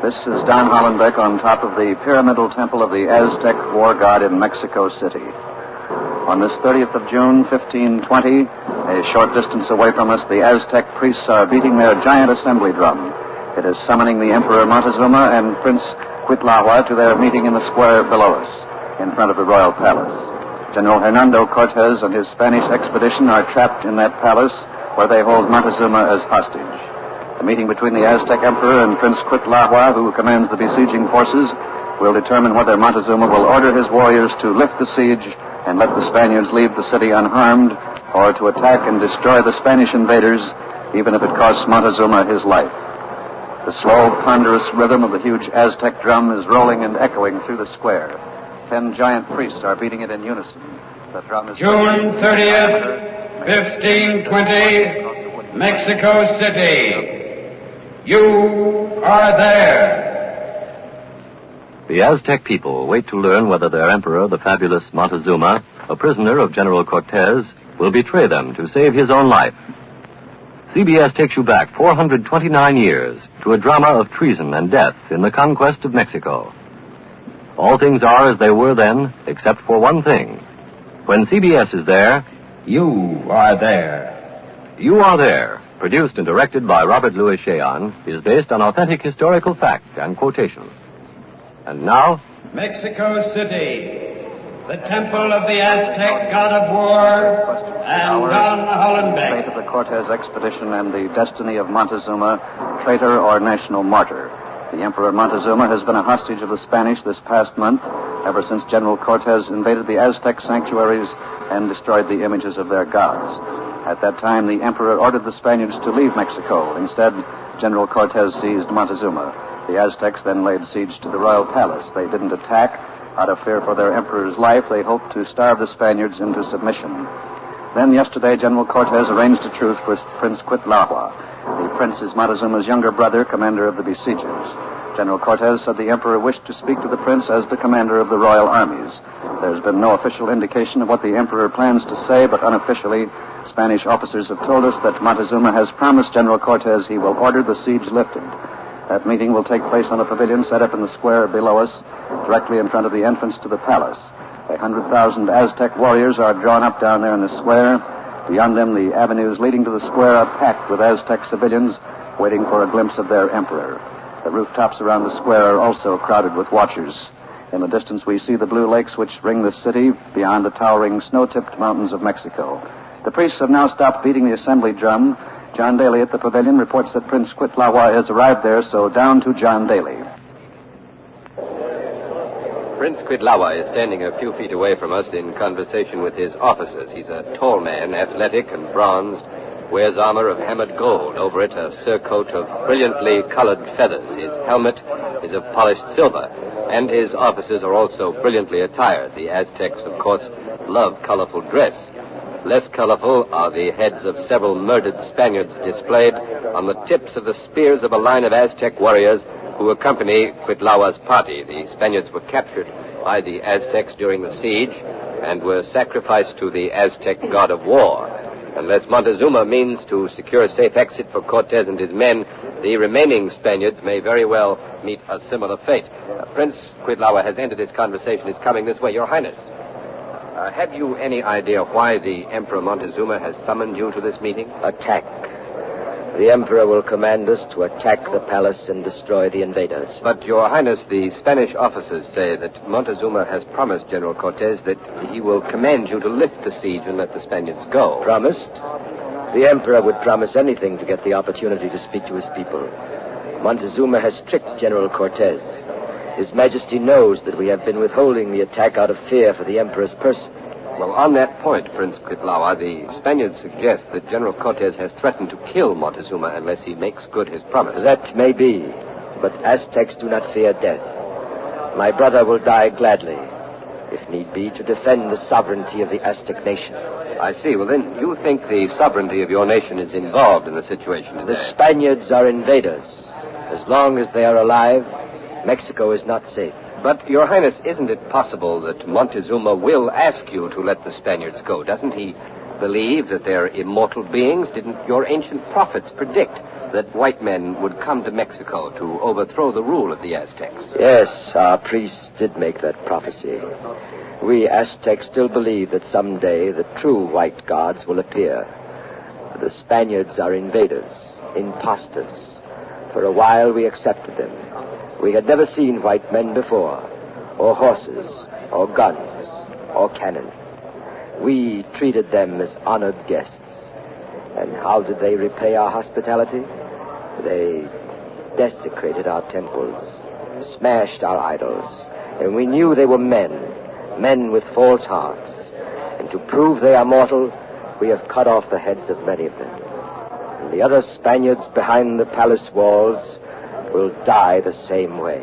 This is Don Hollenbeck on top of the pyramidal temple of the Aztec war god in Mexico City. On this 30th of June, 1520, a short distance away from us, the Aztec priests are beating their giant assembly drum. It is summoning the Emperor Montezuma and Prince Cuitlahua to their meeting in the square below us, in front of the royal palace. General Hernando Cortez and his Spanish expedition are trapped in that palace, where they hold Montezuma as hostage. The meeting between the Aztec Emperor and Prince Cuitlahua, who commands the besieging forces, will determine whether Montezuma will order his warriors to lift the siege and let the Spaniards leave the city unharmed, or to attack and destroy the Spanish invaders, even if it costs Montezuma his life. The slow, ponderous rhythm of the huge Aztec drum is rolling and echoing through the square. 10 giant priests are beating it in unison. The drum is June 30th, 1520, Mexico City. You are there. The Aztec people wait to learn whether their emperor, the fabulous Montezuma, a prisoner of General Cortez, will betray them to save his own life. CBS takes you back 429 years to a drama of treason and death in the conquest of Mexico. All things are as they were then, except for one thing. When CBS is there, You are there. You Are There, produced and directed by Robert Louis Cheon, is based on authentic historical fact and quotation. And now, Mexico City, the temple of the Aztec god of war, and Don the Hollenbeck. fate of the Cortez expedition and the destiny of Montezuma, traitor or national martyr. The Emperor Montezuma has been a hostage of the Spanish this past month, ever since General Cortez invaded the Aztec sanctuaries and destroyed the images of their gods. At that time, the Emperor ordered the Spaniards to leave Mexico. Instead, General Cortez seized Montezuma. The Aztecs then laid siege to the royal palace. They didn't attack. Out of fear for their emperor's life, they hoped to starve the Spaniards into submission. Then yesterday, General Cortez arranged a truce with Prince Cuitlahua. The prince is Montezuma's younger brother, commander of the besiegers. General Cortez said the emperor wished to speak to the prince as the commander of the royal armies. There's been no official indication of what the emperor plans to say, but unofficially, Spanish officers have told us that Montezuma has promised General Cortez he will order the siege lifted. That meeting will take place on a pavilion set up in the square below us, directly in front of the entrance to the palace. 100,000 Aztec warriors are drawn up down there in the square. Beyond them, the avenues leading to the square are packed with Aztec civilians waiting for a glimpse of their emperor. The rooftops around the square are also crowded with watchers. In the distance, we see the blue lakes which ring the city beyond the towering snow-tipped mountains of Mexico. The priests have now stopped beating the assembly drum. John Daly at the pavilion reports that Prince Cuitlahua has arrived there, so down to John Daly. Prince Cuitlahua is standing a few feet away from us in conversation with his officers. He's a tall man, athletic and bronzed, wears armor of hammered gold. Over it, a surcoat of brilliantly colored feathers. His helmet is of polished silver, and his officers are also brilliantly attired. The Aztecs, of course, love colorful dress. Less colorful are the heads of several murdered Spaniards displayed on the tips of the spears of a line of Aztec warriors who accompany Cuitlahua's party. The Spaniards were captured by the Aztecs during the siege and were sacrificed to the Aztec god of war. Unless Montezuma means to secure a safe exit for Cortez and his men, the remaining Spaniards may very well meet a similar fate. Prince Cuitlahua has ended his conversation. Is coming this way, Your Highness. Have you any idea why the Emperor Montezuma has summoned you to this meeting? Attack. The Emperor will command us to attack the palace and destroy the invaders. But, Your Highness, the Spanish officers say that Montezuma has promised General Cortez that he will command you to lift the siege and let the Spaniards go. Promised? The Emperor would promise anything to get the opportunity to speak to his people. Montezuma has tricked General Cortez. His Majesty knows that we have been withholding the attack out of fear for the Emperor's person. Well, on that point, Prince Cuitlahua, the Spaniards suggest that General Cortez has threatened to kill Montezuma unless he makes good his promise. That may be, but Aztecs do not fear death. My brother will die gladly, if need be, to defend the sovereignty of the Aztec nation. I see. Well, then, you think the sovereignty of your nation is involved in the situation today? The Spaniards are invaders. As long as they are alive, Mexico is not safe. But, Your Highness, isn't it possible that Montezuma will ask you to let the Spaniards go? Doesn't he believe that they're immortal beings? Didn't your ancient prophets predict that white men would come to Mexico to overthrow the rule of the Aztecs. Yes, our priests did make that prophecy. We Aztecs still believe that someday the true white gods will appear. The Spaniards are invaders, imposters. For a while we accepted them. We had never seen white men before, or horses, or guns, or cannon. We treated them as honored guests. And how did they repay our hospitality? They desecrated our temples, smashed our idols, and we knew they were men with false hearts. And to prove they are mortal, we have cut off the heads of many of them. And the other Spaniards behind the palace walls will die the same way.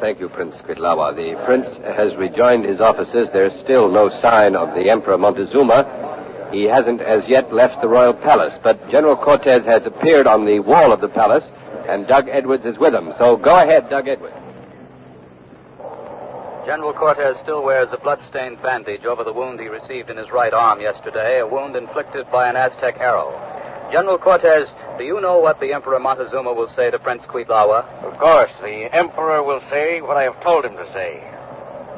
Thank you, Prince Cuitlawa. The prince has rejoined his officers. There's still no sign of the Emperor Montezuma. He hasn't as yet left the royal palace, but General Cortez has appeared on the wall of the palace, and Doug Edwards is with him. So go ahead, Doug Edwards. General Cortez still wears a blood-stained bandage over the wound he received in his right arm yesterday, a wound inflicted by an Aztec arrow. General Cortez, do you know what the Emperor Montezuma will say to Prince Cuitlawa? Of course, the Emperor will say what I have told him to say.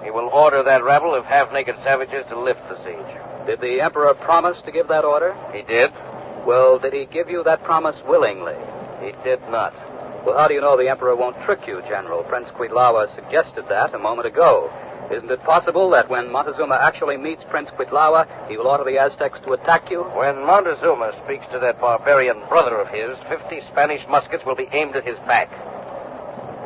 He will order that rabble of half-naked savages to lift the siege. Did the Emperor promise to give that order? He did. Well, did he give you that promise willingly? He did not. Well, how do you know the Emperor won't trick you, General? Prince Cuitlawa suggested that a moment ago. Isn't it possible that when Montezuma actually meets Prince Cuitlawa, he will order the Aztecs to attack you? When Montezuma speaks to that barbarian brother of his, 50 Spanish muskets will be aimed at his back.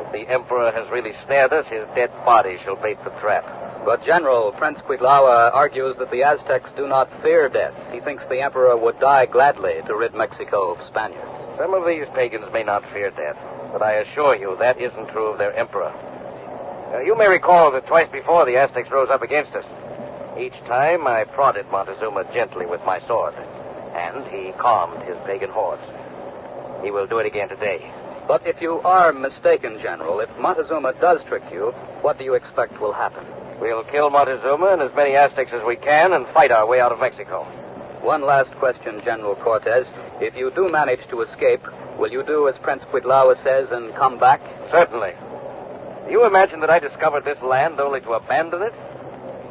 If the Emperor has really snared us, his dead body shall bait the trap. But, General, Prince Cuitlawa argues that the Aztecs do not fear death. He thinks the Emperor would die gladly to rid Mexico of Spaniards. Some of these pagans may not fear death, but I assure you that isn't true of their Emperor. You may recall that twice before the Aztecs rose up against us. Each time I prodded Montezuma gently with my sword, and he calmed his pagan hordes. He will do it again today. But if you are mistaken, General, if Montezuma does trick you, what do you expect will happen? We'll kill Montezuma and as many Aztecs as we can and fight our way out of Mexico. One last question, General Cortez. If you do manage to escape, will you do as Prince Cuitlawa says and come back? Certainly. Do you imagine that I discovered this land only to abandon it?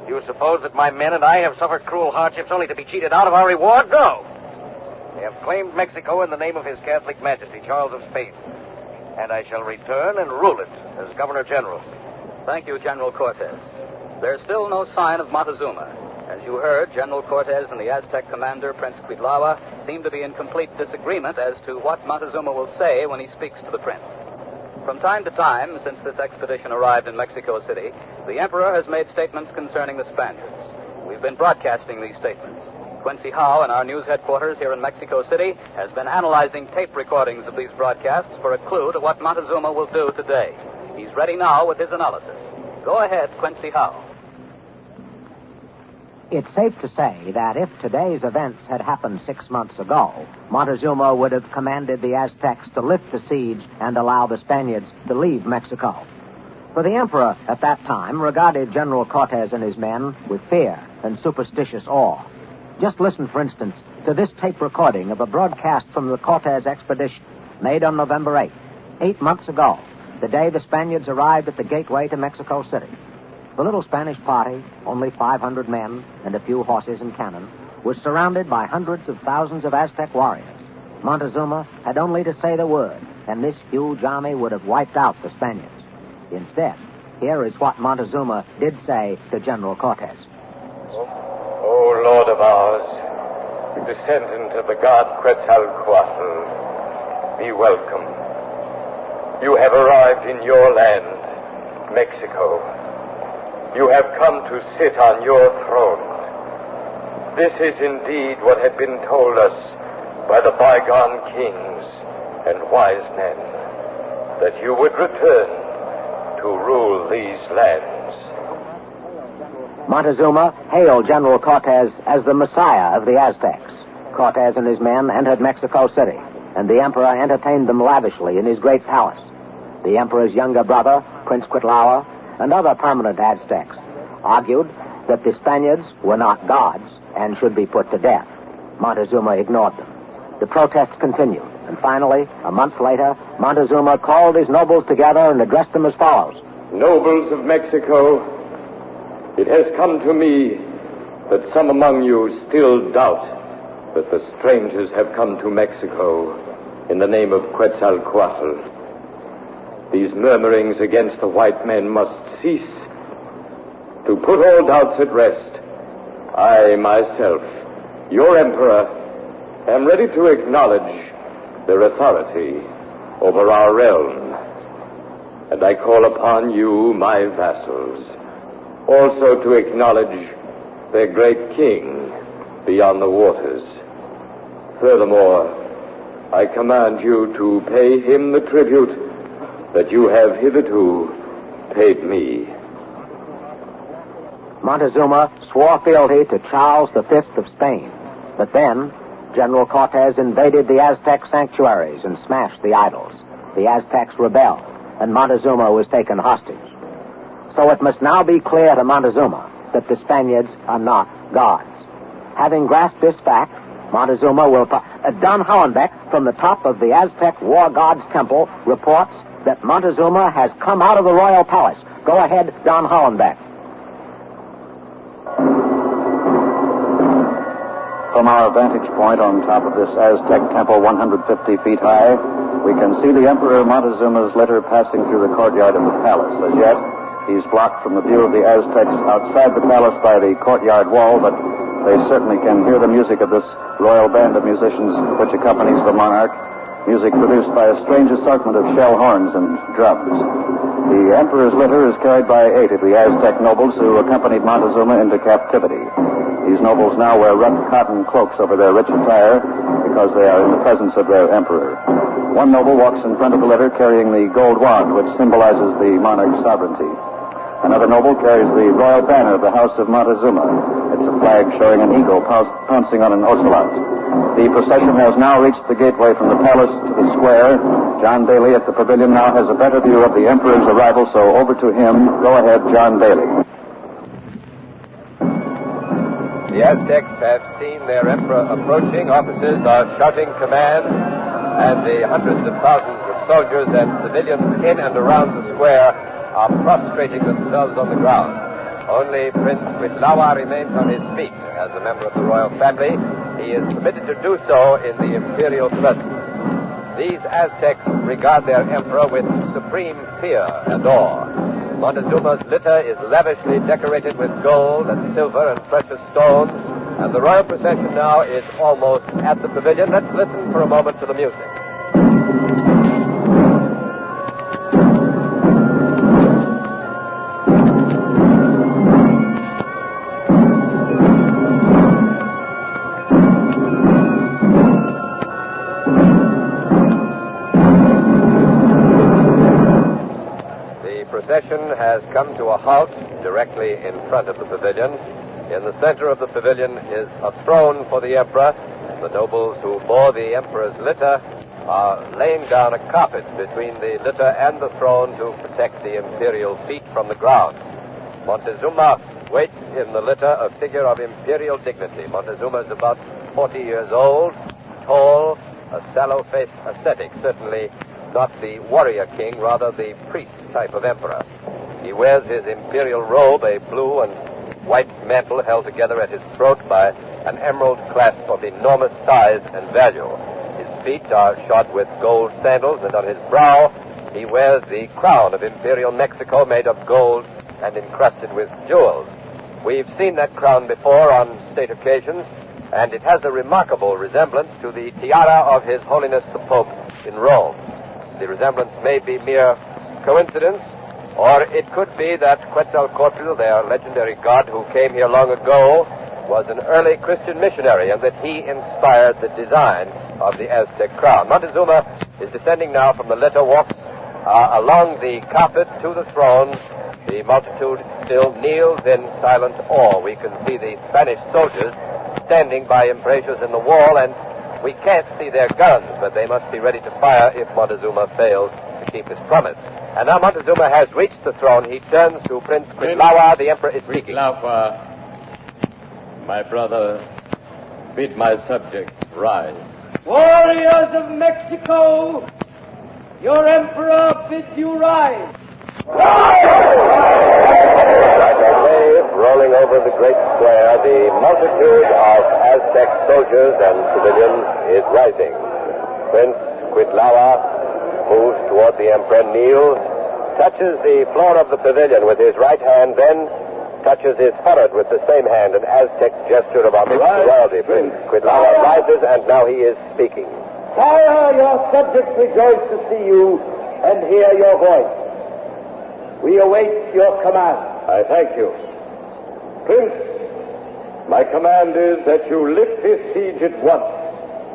Do you suppose that my men and I have suffered cruel hardships only to be cheated out of our reward? No. They have claimed Mexico in the name of His Catholic Majesty, Charles of Spain. And I shall return and rule it as Governor General. Thank you, General Cortez. There's still no sign of Montezuma. As you heard, General Cortez and the Aztec commander, Prince Cuitlawa, seem to be in complete disagreement as to what Montezuma will say when he speaks to the prince. From time to time, since this expedition arrived in Mexico City, the Emperor has made statements concerning the Spaniards. We've been broadcasting these statements. Quincy Howe in our news headquarters here in Mexico City has been analyzing tape recordings of these broadcasts for a clue to what Montezuma will do today. He's ready now with his analysis. Go ahead, Quincy Howe. It's safe to say that if today's events had happened 6 months ago, Montezuma would have commanded the Aztecs to lift the siege and allow the Spaniards to leave Mexico. For the Emperor at that time regarded General Cortez and his men with fear and superstitious awe. Just listen, for instance, to this tape recording of a broadcast from the Cortez expedition made on November 8th, 8 months ago, the day the Spaniards arrived at the gateway to Mexico City. The little Spanish party, only 500 men and a few horses and cannon, was surrounded by hundreds of thousands of Aztec warriors. Montezuma had only to say the word, and this huge army would have wiped out the Spaniards. Instead, here is what Montezuma did say to General Cortez. O Lord of ours, descendant of the god Quetzalcoatl, be welcome. You have arrived in your land, Mexico. You have come to sit on your throne. This is indeed what had been told us by the bygone kings and wise men, that you would return to rule these lands. Montezuma hailed General Cortez as the Messiah of the Aztecs. Cortez and his men entered Mexico City, and the Emperor entertained them lavishly in his great palace. The Emperor's younger brother, Prince Cuitlawa, and other permanent Aztecs argued that the Spaniards were not gods and should be put to death. Montezuma ignored them. The protests continued, And finally, a month later, Montezuma called his nobles together and addressed them as follows. Nobles of Mexico, it has come to me that some among you still doubt that the strangers have come to Mexico in the name of Quetzalcoatl. These murmurings against the white men must cease. To put all doubts at rest, I myself, your emperor, am ready to acknowledge their authority over our realm. And I call upon you, my vassals, also to acknowledge their great king beyond the waters. Furthermore, I command you to pay him the tribute that you have hitherto paid me. Montezuma swore fealty to Charles V of Spain. But then, General Cortez invaded the Aztec sanctuaries and smashed the idols. The Aztecs rebelled, and Montezuma was taken hostage. So it must now be clear to Montezuma that the Spaniards are not gods. Having grasped this fact, Montezuma will... Don Hollenbeck, from the top of the Aztec War Gods Temple, reports that Montezuma has come out of the royal palace. Go ahead, Don Hollenbeck. From our vantage point on top of this Aztec temple 150 feet high, we can see the Emperor Montezuma's litter passing through the courtyard of the palace. As yet, he's blocked from the view of the Aztecs outside the palace by the courtyard wall, but they certainly can hear the music of this royal band of musicians which accompanies the monarch, music produced by a strange assortment of shell horns and drums. The Emperor's litter is carried by 8 of the Aztec nobles who accompanied Montezuma into captivity. These nobles now wear rough cotton cloaks over their rich attire because they are in the presence of their emperor. One noble walks in front of the litter carrying the gold wand, which symbolizes the monarch's sovereignty. Another noble carries the royal banner of the House of Montezuma. It's a flag showing an eagle pouncing on an ocelot. The procession has now reached the gateway from the palace to the square. John Daly at the pavilion now has a better view of the emperor's arrival, so over to him. Go ahead, John Daly. The Aztecs have seen their emperor approaching. Officers are shouting commands, and the hundreds of thousands of soldiers and civilians in and around the square are prostrating themselves on the ground. Only Prince Cuitlawa remains on his feet. As a member of the royal family, he is permitted to do so in the imperial presence. These Aztecs regard their emperor with supreme fear and awe. Montezuma's litter is lavishly decorated with gold and silver and precious stones, and the royal procession now is almost at the pavilion. Let's listen for a moment to the music. The procession has come to a halt directly in front of the pavilion. In the center of the pavilion is a throne for the emperor. The nobles who bore the emperor's litter are laying down a carpet between the litter and the throne to protect the imperial feet from the ground. Montezuma waits in the litter, a figure of imperial dignity. Montezuma is about 40 years old, tall, a sallow-faced ascetic, certainly not the warrior king, rather the priest type of emperor. He wears his imperial robe, a blue and white mantle held together at his throat by an emerald clasp of enormous size and value. His feet are shod with gold sandals, and on his brow he wears the crown of imperial Mexico made of gold and encrusted with jewels. We've seen that crown before on state occasions, and it has a remarkable resemblance to the tiara of His Holiness the Pope in Rome. The resemblance may be mere coincidence, or it could be that Quetzalcoatl, their legendary god who came here long ago, was an early Christian missionary, and that he inspired the design of the Aztec crown. Montezuma is descending now from the litter, walks along the carpet to the throne. The multitude still kneels in silent awe. We can see the Spanish soldiers standing by embrasures in the wall, and we can't see their guns, but they must be ready to fire if Montezuma fails to keep his promise. And now Montezuma has reached the throne. He turns to Prince Cuitlawa. The emperor is speaking. Cuitlawa, my brother, bid my subjects rise. Warriors of Mexico, your emperor bids you rise. Like a wave rolling over the great square, the multitude of Aztec soldiers and civilians is rising. Prince Cuitlawa moves toward the emperor, kneels, touches the floor of the pavilion with his right hand, then touches his forehead with the same hand, an Aztec gesture of homage to royalty. Prince Cuitlawa rises, and now he is speaking. Sire, your subjects rejoice to see you and hear your voice. We await your command. I thank you. Prince, my command is that you lift this siege at once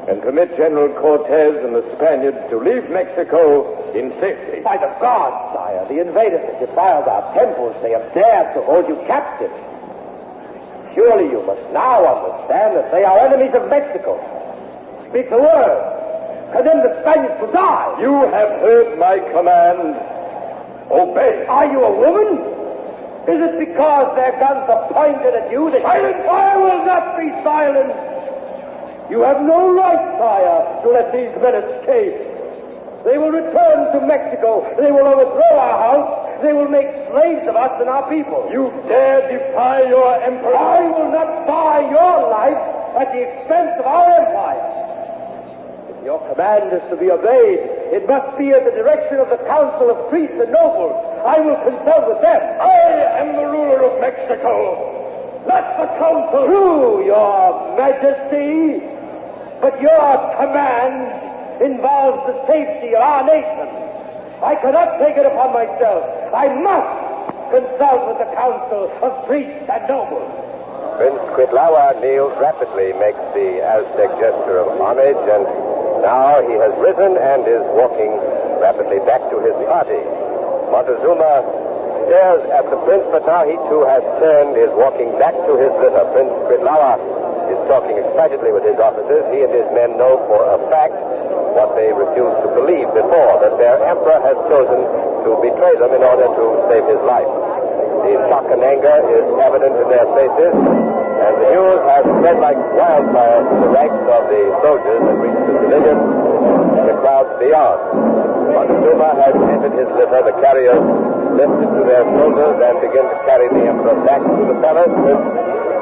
and permit General Cortez and the Spaniards to leave Mexico in safety. By the gods, sire, the invaders have defiled our temples. They have dared to hold you captive. Surely you must now understand that they are enemies of Mexico. Speak the word. Condemn the Spaniards to die. You have heard my command. Obey. Are you a woman? Is it because their guns are pointed at you that... Silence! I will not be silent. You have no right, sire, to let these men escape. They will return to Mexico. They will overthrow our house. They will make slaves of us and our people. You dare defy your emperor? I will not buy your life at the expense of our empire. If your command is to be obeyed, it must be in the direction of the council of priests and nobles. I will consult with them. I am the ruler of Mexico, not the council. True, your majesty, but your command involves the safety of our nation. I cannot take it upon myself. I must consult with the council of priests and nobles. Prince Cuitlawa kneels rapidly, makes the Aztec gesture of homage, and now he has risen and is walking rapidly back to his party. Montezuma stares at the prince, but now he too has turned, is walking back to his litter. Prince Cuitlawa is talking excitedly with his officers. He and his men know for a fact what they refused to believe before, that their emperor has chosen to betray them in order to save his life. The shock and anger is evident in their faces, and the news has spread like wildfire to the ranks of the soldiers and reached the civilians and the crowds beyond. Montezuma has entered his litter. The carriers lift it to their shoulders and begin to carry the emperor back to the palace.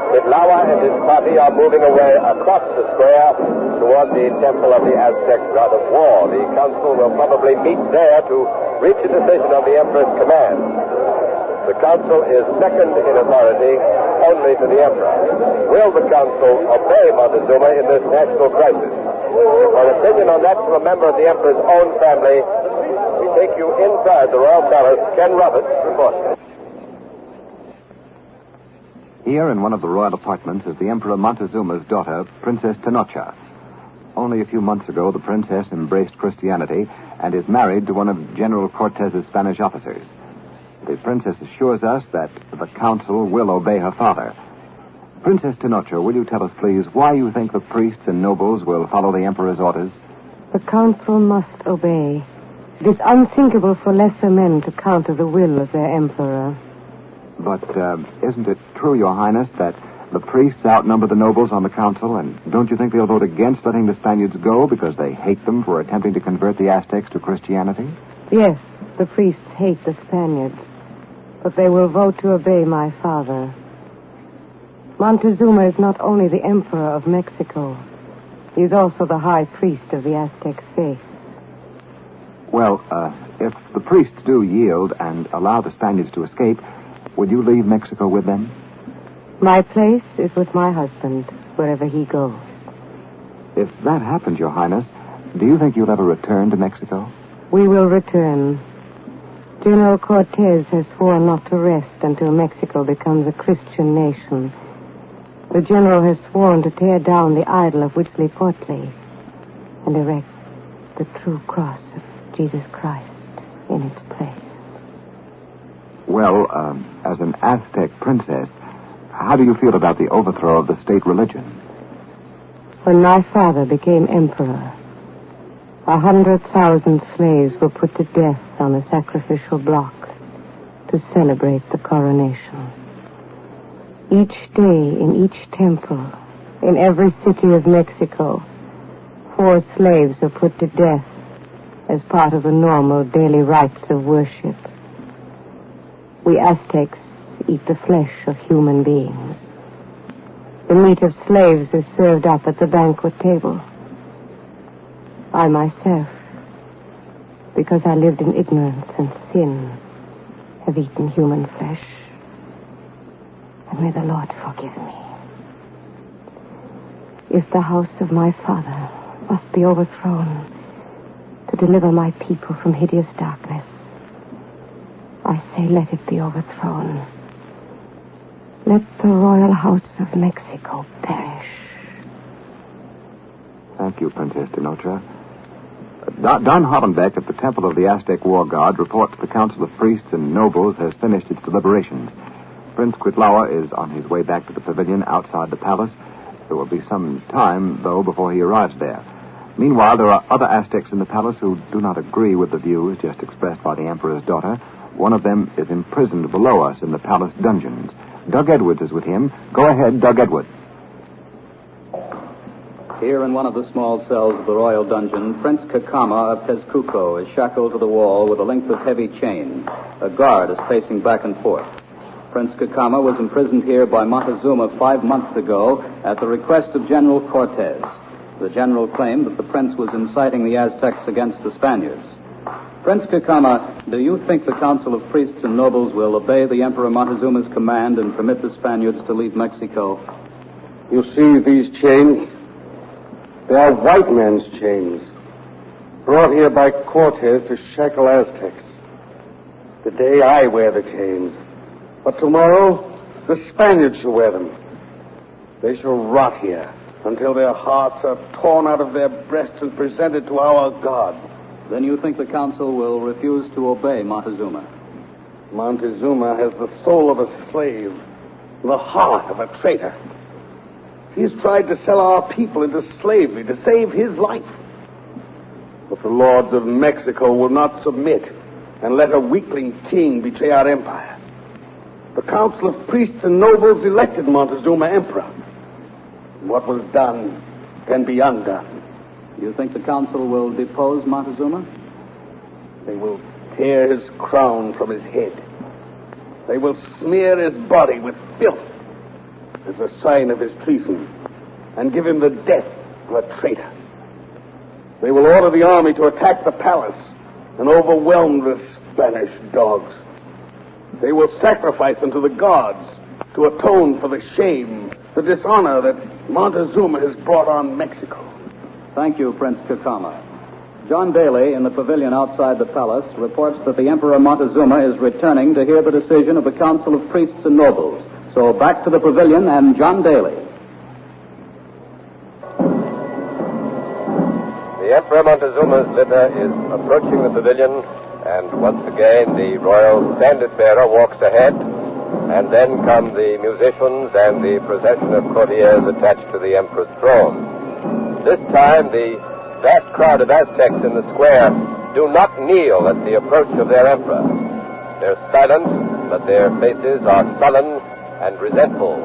Cuitlawa and his party are moving away across the square toward the temple of the Aztec god of war. The council will probably meet there to reach a decision on the emperor's command. The council is second in authority only to the emperor. Will the council obey Montezuma in this national crisis? For an opinion on that from a member of the emperor's own family, we take you inside the royal palace. Ken Roberts reports. Here in one of the royal apartments is the Emperor Montezuma's daughter, Princess Tenocha. Only a few months ago, the princess embraced Christianity and is married to one of General Cortez's Spanish officers. The princess assures us that the council will obey her father. Princess Tenocha, will you tell us, please, why you think the priests and nobles will follow the emperor's orders? The council must obey. It is unthinkable for lesser men to counter the will of their emperor. But isn't it true, Your Highness, that the priests outnumber the nobles on the council, and don't you think they'll vote against letting the Spaniards go because they hate them for attempting to convert the Aztecs to Christianity? Yes, the priests hate the Spaniards, but they will vote to obey my father. Montezuma is not only the emperor of Mexico, he is also the high priest of the Aztec faith. Well, if the priests do yield and allow the Spaniards to escape, would you leave Mexico with them? My place is with my husband, wherever he goes. If that happens, Your Highness, do you think you'll ever return to Mexico? We will return. General Cortez has sworn not to rest until Mexico becomes a Christian nation. The general has sworn to tear down the idol of Huitzilopochtli and erect the true cross of Jesus Christ in its place. Well, as an Aztec princess, how do you feel about the overthrow of the state religion? When my father became emperor, 100,000 slaves were put to death on a sacrificial block to celebrate the coronation. Each day in each temple, in every city of Mexico, 4 slaves are put to death as part of the normal daily rites of worship. We Aztecs eat the flesh of human beings. The meat of slaves is served up at the banquet table. I myself, because I lived in ignorance and sin, have eaten human flesh. And may the Lord forgive me. If the house of my father must be overthrown to deliver my people from hideous darkness, I say let it be overthrown. Let the royal house of Mexico perish. Thank you, Princess Tenocha. Don Hollenbeck at the Temple of the Aztec War God reports the Council of Priests and Nobles has finished its deliberations. Prince Cuitlahua is on his way back to the pavilion outside the palace. There will be some time, though, before he arrives there. Meanwhile, there are other Aztecs in the palace who do not agree with the views just expressed by the Emperor's daughter. One of them is imprisoned below us in the palace dungeons. Doug Edwards is with him. Go ahead, Doug Edwards. Here in one of the small cells of the royal dungeon, Prince Cacama of Tezcuco is shackled to the wall with a length of heavy chain. A guard is pacing back and forth. Prince Cacama was imprisoned here by Montezuma 5 months ago at the request of General Cortez. The general claimed that the prince was inciting the Aztecs against the Spaniards. Prince Cacama, do you think the Council of Priests and Nobles will obey the Emperor Montezuma's command and permit the Spaniards to leave Mexico? You see these chains? They are white men's chains, brought here by Cortez to shackle Aztecs. Today I wear the chains, but tomorrow the Spaniards shall wear them. They shall rot here until their hearts are torn out of their breasts and presented to our God. Then you think the council will refuse to obey Montezuma? Montezuma has the soul of a slave, the heart of a traitor. He's tried to sell our people into slavery to save his life. But the lords of Mexico will not submit and let a weakling king betray our empire. The Council of Priests and Nobles elected Montezuma emperor. What was done can be undone. You think the council will depose Montezuma? They will tear his crown from his head. They will smear his body with filth as a sign of his treason and give him the death of a traitor. They will order the army to attack the palace and overwhelm the Spanish dogs. They will sacrifice them to the gods to atone for the shame, the dishonor that Montezuma has brought on Mexico. Thank you, Prince Cacama. John Daly, in the pavilion outside the palace, reports that the Emperor Montezuma is returning to hear the decision of the Council of Priests and Nobles. So back to the pavilion and John Daly. The Emperor Montezuma's litter is approaching the pavilion, and once again the royal standard-bearer walks ahead, and then come the musicians and the procession of courtiers attached to the Emperor's throne. This time, the vast crowd of Aztecs in the square do not kneel at the approach of their Emperor. They're silent, but their faces are sullen and resentful.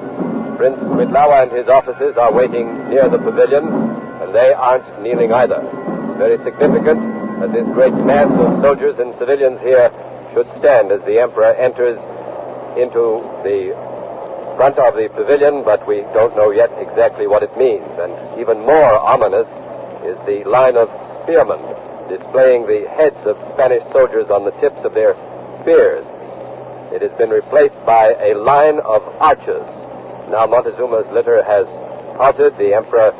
Prince Cuitlahua and his officers are waiting near the pavilion, and they aren't kneeling either. It's very significant that this great mass of soldiers and civilians here should stand as the Emperor enters into the front of the pavilion, but we don't know yet exactly what it means. And even more ominous is the line of spearmen displaying the heads of Spanish soldiers on the tips of their spears. It has been replaced by a line of archers. Now Montezuma's litter has halted. The Emperor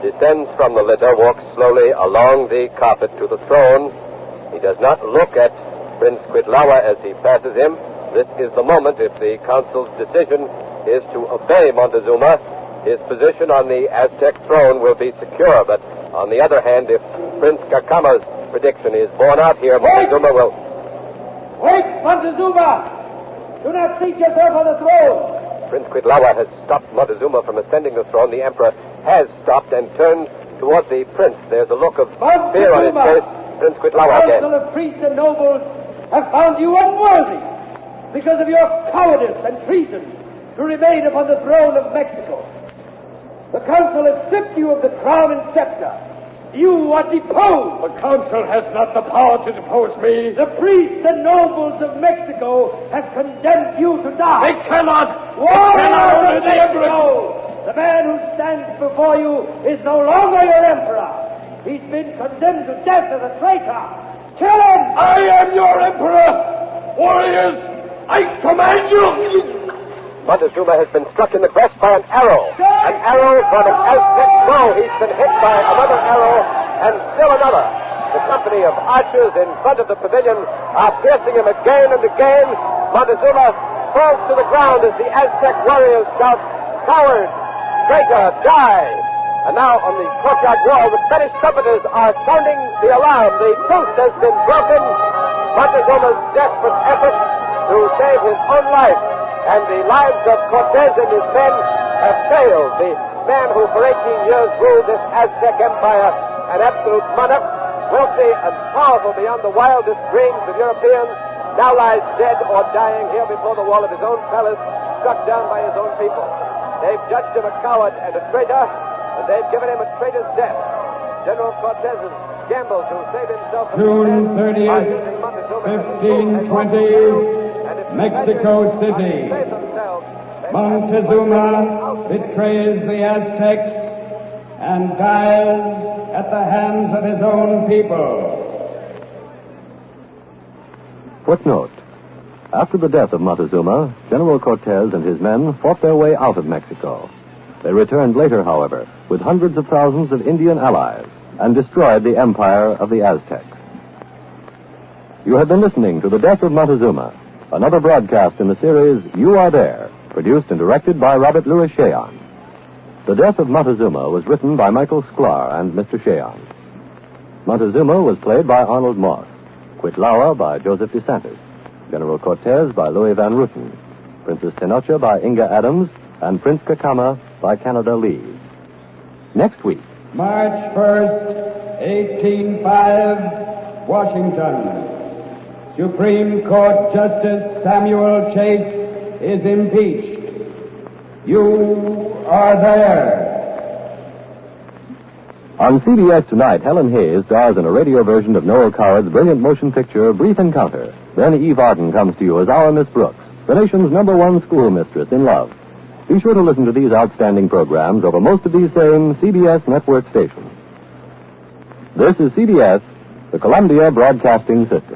descends from the litter, walks slowly along the carpet to the throne. He does not look at Prince Cuitlahua as he passes him. This is the moment, if the council's decision is to obey Montezuma, his position on the Aztec throne will be secure. But on the other hand, if Prince Cacama's prediction is borne out here, Montezuma will... Wait, Montezuma! Do not seat yourself on the throne! Prince Cuitlahua has stopped Montezuma from ascending the throne. The Emperor has stopped and turned toward the prince. There's a look of fear on his face. Prince Cuitlahua again. The Council of Priests and Nobles have found you unworthy because of your cowardice and treason to remain upon the throne of Mexico. The Council has stripped you of the crown and scepter You are deposed. The council has not the power to depose me. The priests and nobles of Mexico have condemned you to die. They cannot. Warriors of Mexico! The man who stands before you is no longer your emperor. He's been condemned to death as a traitor. Kill him! I am your emperor! Warriors, I command you! Montezuma has been struck in the breast by an arrow. An arrow from an Aztec bow. He's been hit by another arrow and still another. The company of archers in front of the pavilion are piercing him again and again. Montezuma falls to the ground as the Aztec warriors shout, "Coward! Traitor! Die!" And now on the courtyard wall, the Spanish trumpeters are sounding the alarm. The truce has been broken. Montezuma's desperate efforts to save his own life and the lives of Cortez and his men have failed. The man who for 18 years ruled this Aztec empire, an absolute monarch, wealthy and powerful beyond the wildest dreams of Europeans, now lies dead or dying here before the wall of his own palace, struck down by his own people. They've judged him a coward and a traitor, and they've given him a traitor's death. General Cortez has gambled to save himself from June 30th, 1520, Mexico City. Montezuma betrays the Aztecs and dies at the hands of his own people. Footnote. After the death of Montezuma, General Cortez and his men fought their way out of Mexico. They returned later, however, with hundreds of thousands of Indian allies and destroyed the empire of the Aztecs. You have been listening to The Death of Montezuma, another broadcast in the series You Are There, produced and directed by Robert Louis Cheon. The Death of Montezuma was written by Michael Sklar and Mr. Cheon. Montezuma was played by Arnold Moss, Quitlauer by Joseph DeSantis, General Cortez by Louis Van Ruten, Princess Tenocha by Inga Adams, and Prince Cacama by Canada Lee. Next week. March 1st, 1805, Washington. Supreme Court Justice Samuel Chase is impeached. You are there. On CBS tonight, Helen Hayes stars in a radio version of Noel Coward's brilliant motion picture, Brief Encounter. Then Eve Arden comes to you as our Miss Brooks, the nation's #1 schoolmistress in love. Be sure to listen to these outstanding programs over most of these same CBS network stations. This is CBS, the Columbia Broadcasting System.